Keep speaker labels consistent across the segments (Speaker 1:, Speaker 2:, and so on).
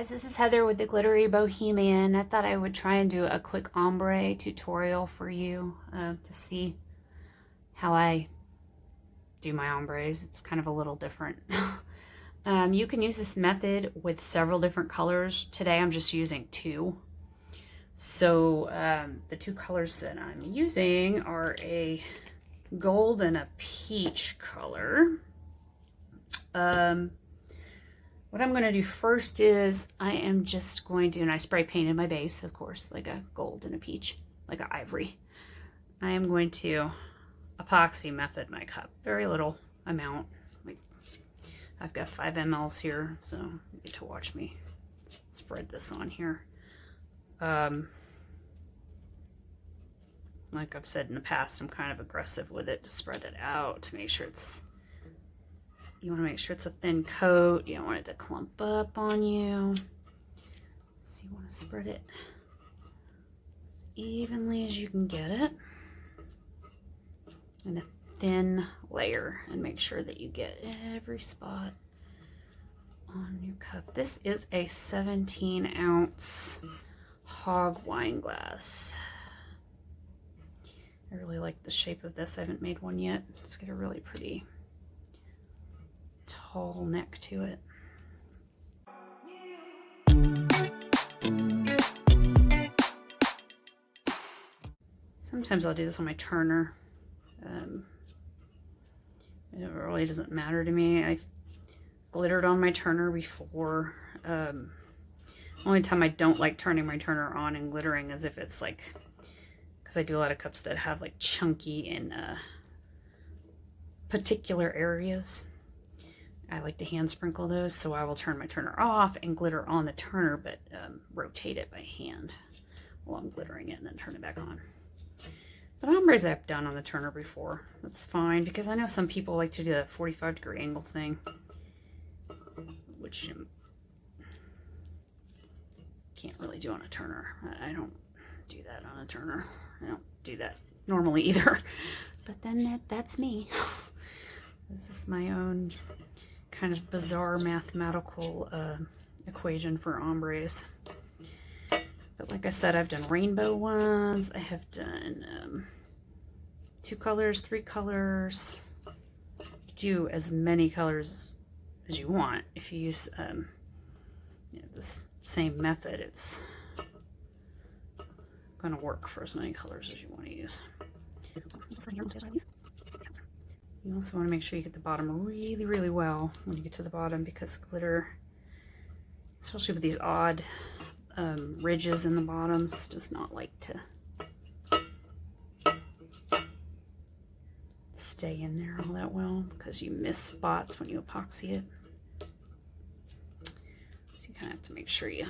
Speaker 1: guys, this is Heather with the Glittery Bohemian. I thought I would try and do a quick ombre tutorial for you to see how I do my ombres. It's kind of a little different. You can use this method with several different colors. Today I'm just using two. So the two colors that I'm using are a gold and a peach color. What I'm going to do first is I am just going to, and I spray painted my base, of course, like a gold and a peach, like an ivory. I am going to epoxy method my cup. Very little amount. Like I've got 5 mLs here, so you get to watch me spread this on here. Like I've said in the past, I'm kind of aggressive with it to spread it out to make sure it's, you want to make sure it's a thin coat. You don't want it to clump up on you. So you want to spread it as evenly as you can get it. And a thin layer, and make sure that you get every spot on your cup. This is a 17-ounce hog wine glass. I really like the shape of this. I haven't made one yet. It's got a really pretty tall neck to it. Sometimes I'll do this on my turner. It really doesn't matter to me. I've glittered on my turner before. Only time I don't like turning my turner on and glittering is if it's like, because I do a lot of cups that have like chunky in particular areas. I like to hand sprinkle those, so I will turn my turner off and glitter on the turner, but rotate it by hand while I'm glittering it and then turn it back on. But ombres I've done on the turner before. That's fine, because I know some people like to do that 45-degree angle thing, which can't really do on a turner. I don't do that on a turner. I don't do that normally either. But then that's me. This is my own kind of bizarre mathematical equation for ombres. But like I said, I've done rainbow ones. I have done 2 colors, 3 colors. Do as many colors as you want. If you use this same method, it's going to work for as many colors as you want to use. You also want to make sure you get the bottom really, really well when you get to the bottom, because glitter, especially with these odd ridges in the bottoms, does not like to stay in there all that well, because you miss spots when you epoxy it. So you kind of have to make sure you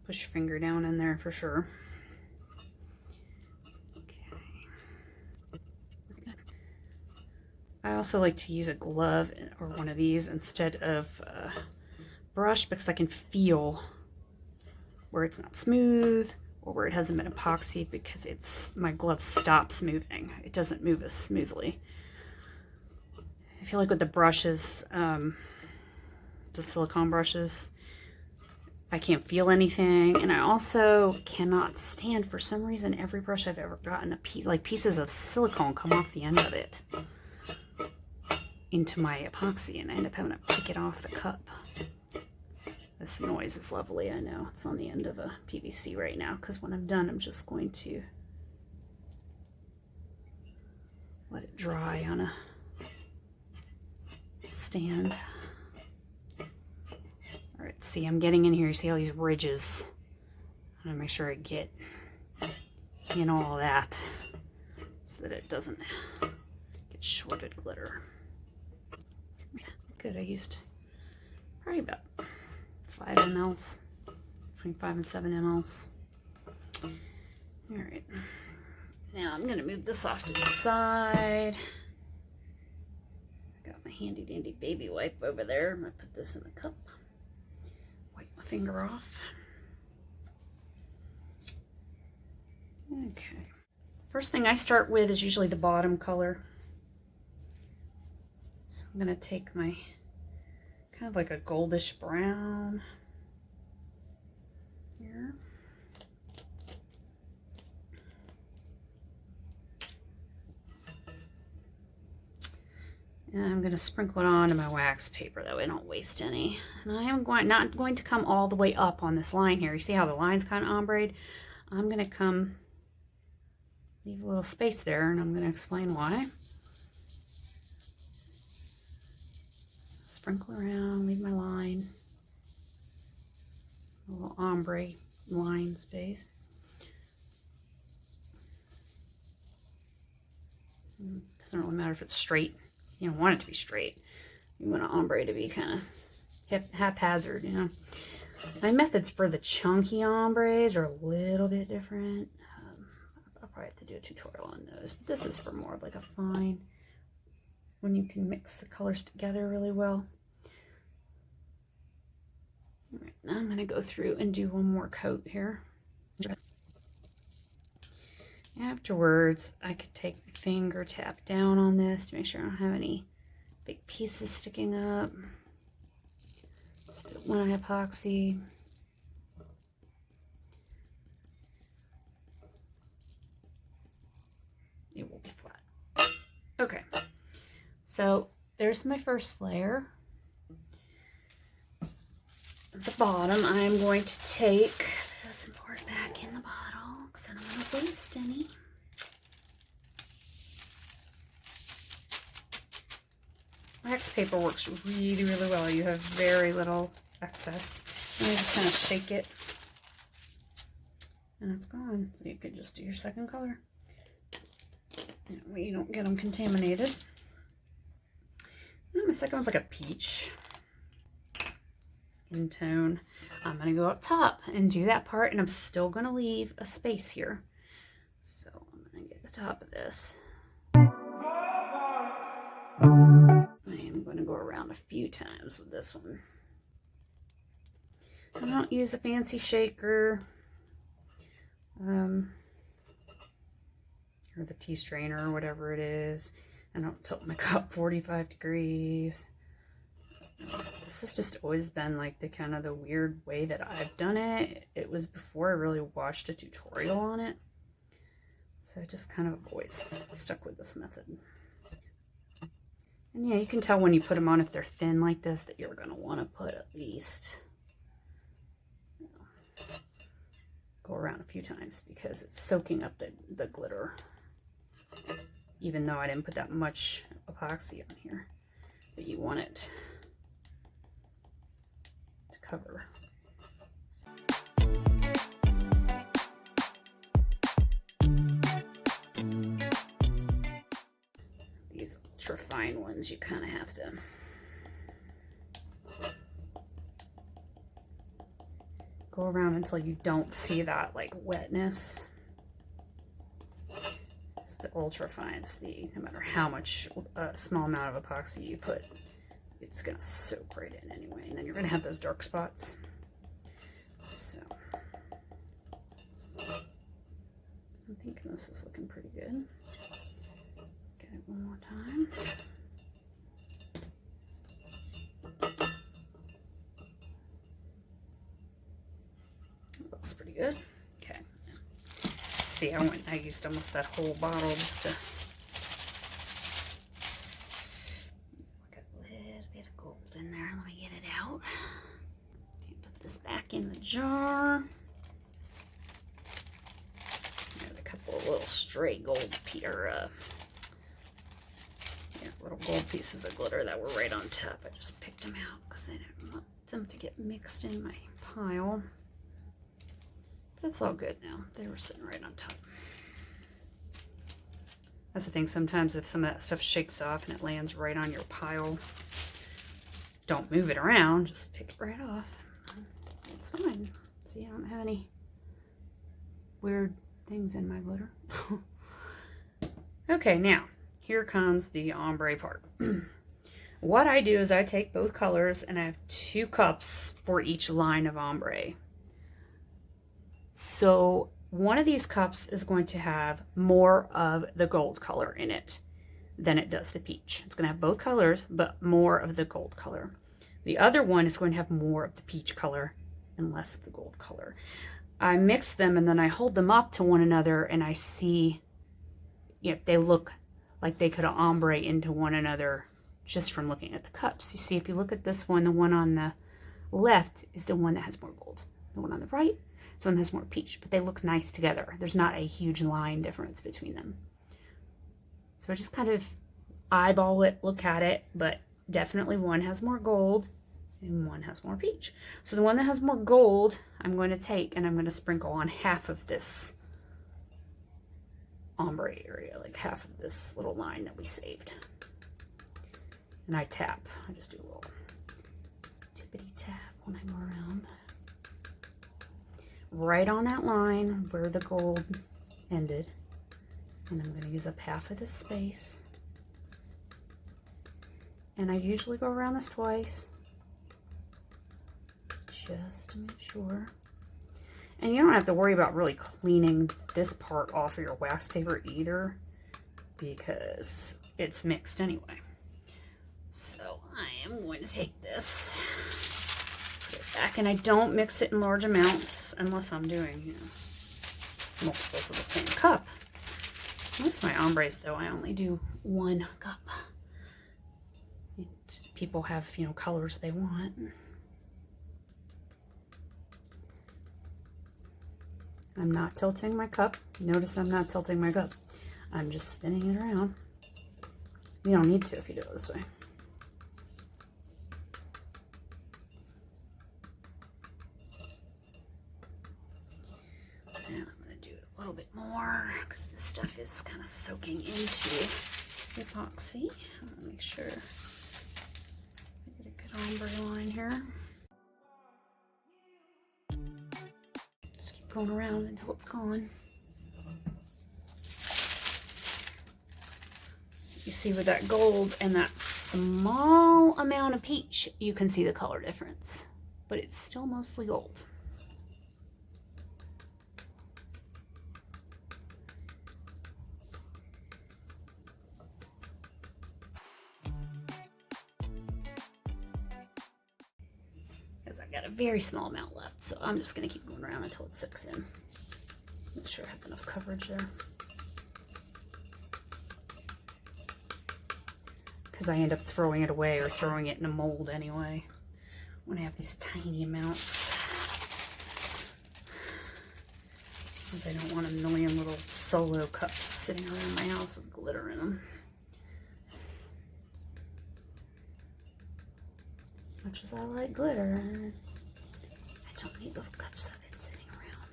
Speaker 1: push your finger down in there for sure. I also like to use a glove or one of these instead of a brush, because I can feel where it's not smooth or where it hasn't been epoxied, because my glove stops moving. It doesn't move as smoothly. I feel like with the brushes, the silicone brushes, I can't feel anything, and I also cannot stand, for some reason, every brush I've ever gotten, pieces of silicone come off the end of it into my epoxy, and I end up having to pick it off the cup. This noise is lovely. I know it's on the end of a PVC right now, because when I'm done, I'm just going to let it dry on a stand. All right, see, I'm getting in here. You see all these ridges. I'm gonna make sure I get in all that so that it doesn't get shorted glitter. Good, I used probably about 5 mLs, between 5 and 7 mLs. All right, now I'm gonna move this off to the side. Got my handy dandy baby wipe over there. I'm gonna put this in the cup. Wipe my finger off. Okay. First thing I start with is usually the bottom color. So I'm going to take my kind of like a goldish brown here. And I'm going to sprinkle it onto my wax paper that way I don't waste any. And I am not going to come all the way up on this line here. You see how the line's kind of ombre'd? I'm going to leave a little space there, and I'm going to explain why. Sprinkle around, leave my line. A little ombre line space. It doesn't really matter if it's straight. You don't want it to be straight. You want an ombre to be kind of haphazard, you know. My methods for the chunky ombres are a little bit different. I'll probably have to do a tutorial on those. But this is for more of like a fine, when you can mix the colors together really well. All right, now I'm going to go through and do one more coat here. Afterwards, I could take my finger, tap down on this to make sure I don't have any big pieces sticking up. Still one epoxy. It will be flat. Okay, so there's my first layer. At the bottom, I'm going to take this and pour it back in the bottle because I don't want to waste any. Wax paper works really, really well. You have very little excess. And you just kind of shake it and it's gone. So you could just do your second color. That way you don't get them contaminated. And my second one's like a peach skin tone. I'm going to go up top and do that part, and I'm still going to leave a space here. So I'm going to get the top of this. I am going to go around a few times with this one. I don't use a fancy shaker or the tea strainer or whatever it is. I don't tilt my cup 45 degrees. This has just always been like the kind of the weird way that I've done it. It was before I really watched a tutorial on it. So I just kind of always stuck with this method. And yeah, you can tell when you put them on, if they're thin like this, that you're going to want to put at least, you know, go around a few times because it's soaking up the glitter. Even though I didn't put that much epoxy on here, but you want it to cover. These ultra fine ones, you kind of have to go around until you don't see that like wetness. It's the ultra fines, no matter how much small amount of epoxy you put, it's gonna soak right in anyway, and then you're gonna have those dark spots. So I'm thinking this is looking pretty good. Get it one more time. That looks pretty good. Okay. See, I used almost that whole bottle just to get a little bit of gold in there. Let me get it out. Okay, put this back in the jar. Got a couple of little stray gold little gold pieces of glitter that were right on top. I just picked them out because I didn't want them to get mixed in my pile. But it's all good now. They were sitting right on top. That's the thing, sometimes if some of that stuff shakes off and it lands right on your pile, don't move it around, just pick it right off. It's fine. See, I don't have any weird things in my glitter. Okay, now here comes the ombre part. What I do is I take both colors and I have 2 cups for each line of ombre. So one of these cups is going to have more of the gold color in it than it does the peach. It's going to have both colors, but more of the gold color. The other one is going to have more of the peach color and less of the gold color. I mix them and then I hold them up to one another and I see if they look like they could ombre into one another just from looking at the cups. You see, if you look at this one, the one on the left is the one that has more gold. The one on the right is the one that has more peach, but they look nice together. There's not a huge line difference between them. So I just kind of eyeball it, look at it, but definitely one has more gold and one has more peach. So the one that has more gold, I'm going to take and I'm going to sprinkle on half of this ombre area, like half of this little line that we saved. And I tap. I just do a little tippity tap when I go around. Right on that line where the gold ended. And I'm going to use up half of this space. And I usually go around this twice, just to make sure. And you don't have to worry about really cleaning this part off of your wax paper either, because it's mixed anyway. So I am going to take this, put it back, and I don't mix it in large amounts unless I'm doing, you know, multiples of the same cup. Most of my ombres, though, I only do 1 cup. People have, you know, colors they want. I'm not tilting my cup. Notice I'm not tilting my cup. I'm just spinning it around. You don't need to if you do it this way. And I'm going to do it a little bit more because this stuff is kind of soaking into the epoxy. I'm going to make sure I get a good ombre line here. Just keep going around until it's gone. You see with that gold and that small amount of peach, you can see the color difference, but it's still mostly gold. Because I've got a very small amount left, so I'm just going to keep going around until it soaks in. Make sure I have enough coverage there. Because I end up throwing it away or throwing it in a mold anyway when I have these tiny amounts. Because I don't want a million little solo cups sitting around my house with glitter in them. As much as I like glitter, I don't need little cups of it sitting around.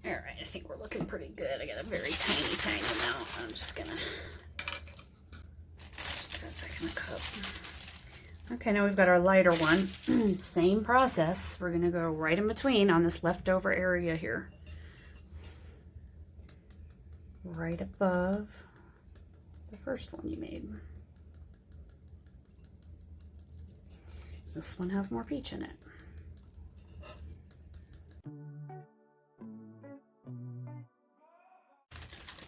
Speaker 1: Alright, I think we're looking pretty good. I got a very tiny amount. I'm just gonna put that back in the cup. Okay, now we've got our lighter one. Same process. We're gonna go right in between on this leftover area here. Right above the first one you made. This one has more peach in it.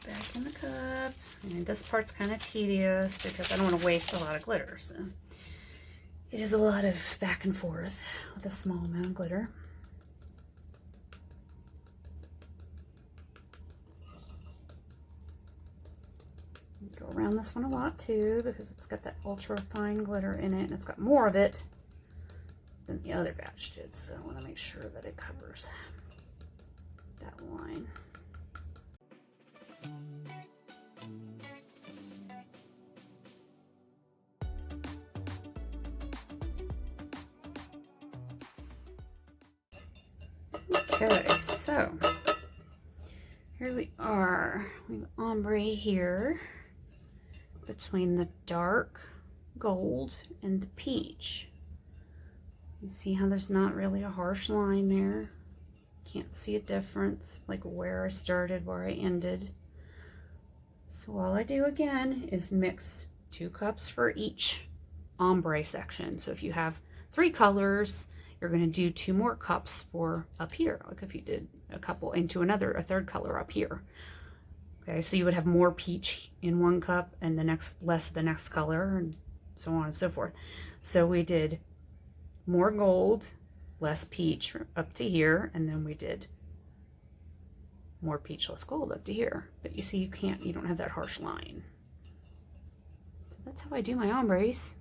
Speaker 1: Back in the cup. And this part's kind of tedious because I don't want to waste a lot of glitter. So it is a lot of back and forth with a small amount of glitter. Go around this one a lot too because it's got that ultra fine glitter in it and it's got more of it than the other batch did, so I want to make sure that it covers that line. Okay, so here we are. We have ombre here between the dark gold and the peach. You see how there's not really a harsh line there? Can't see a difference, like where I started, where I ended. So all I do again is mix 2 cups for each ombre section. So if you have 3 colors, you're going to do 2 more cups for up here, like if you did a couple into a third color up here. Okay, so you would have more peach in one cup and the next less of the next color, and so on and so forth. So we did more gold, less peach up to here, and then we did more peach, less gold up to here. But you see, you don't have that harsh line. So that's how I do my ombres.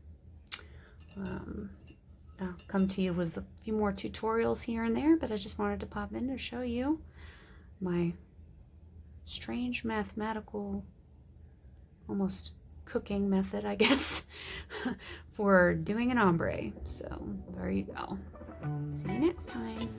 Speaker 1: I'll come to you with a few more tutorials here and there, but I just wanted to pop in to show you my strange mathematical, almost cooking method, I guess, for doing an ombre. So there you go. See you next time.